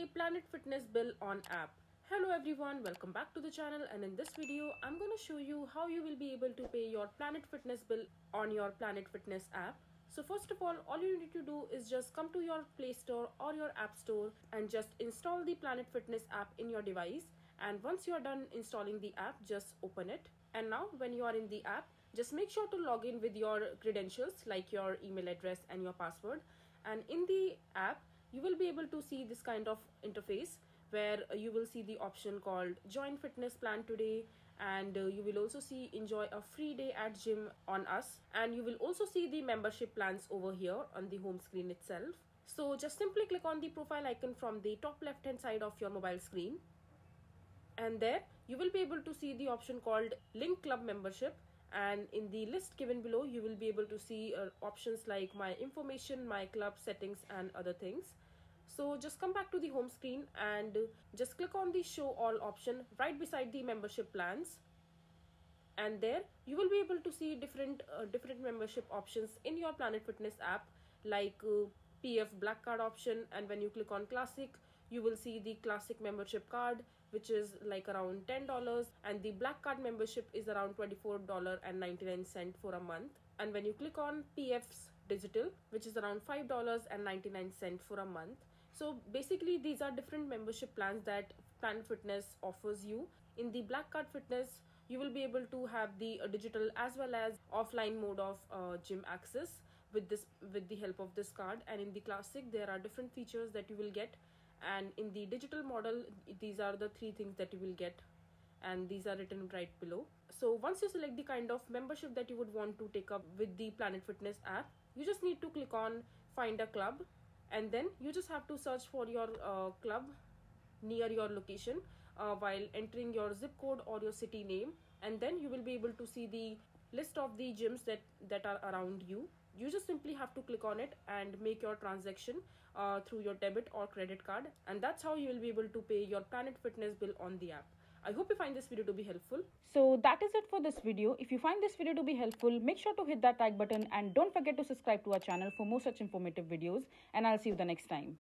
Pay Planet Fitness bill on app. Hello everyone, welcome back to the channel, and in this video I'm going to show you how you will be able to pay your Planet Fitness bill on your Planet Fitness app. So first of all you need to do is just come to your Play Store or your App Store and just install the Planet Fitness app in your device. And once you are done installing the app, just open it. And now when you are in the app, just make sure to log in with your credentials like your email address and your password. And in the app you will be able to see this kind of interface where you will see the option called Join Fitness Plan Today, and you will also see Enjoy a Free Day at Gym on Us, and you will also see the membership plans over here on the home screen itself. So just simply click on the profile icon from the top left hand side of your mobile screen, and there you will be able to see the option called Link Club Membership. And in the list given below you will be able to see options like My Information, My Club, Settings and other things. So just come back to the home screen and just click on the Show All option right beside the membership plans, and there you will be able to see different membership options in your Planet Fitness app, like PF Black Card option. And when you click on Classic, you will see the Classic membership card, which is like around $10, and the Black Card membership is around $24.99 for a month. And when you click on PF's Digital, which is around $5.99 for a month. So basically these are different membership plans that Planet Fitness offers you. In the Black Card Fitness, you will be able to have the digital as well as offline mode of gym access with the help of this card. And in the Classic there are different features that you will get, and in the digital model these are the three things that you will get, and these are written right below. So once you select the kind of membership that you would want to take up with the Planet Fitness app, you just need to click on Find a Club, and then you just have to search for your club near your location while entering your zip code or your city name, and then you will be able to see the list of the gyms that are around you. You just simply have to click on it and make your transaction through your debit or credit card, and that's how you will be able to pay your Planet Fitness bill on the app. I hope you find this video to be helpful. So that is it for this video. If you find this video to be helpful, make sure to hit that like button and don't forget to subscribe to our channel for more such informative videos, and I'll see you the next time.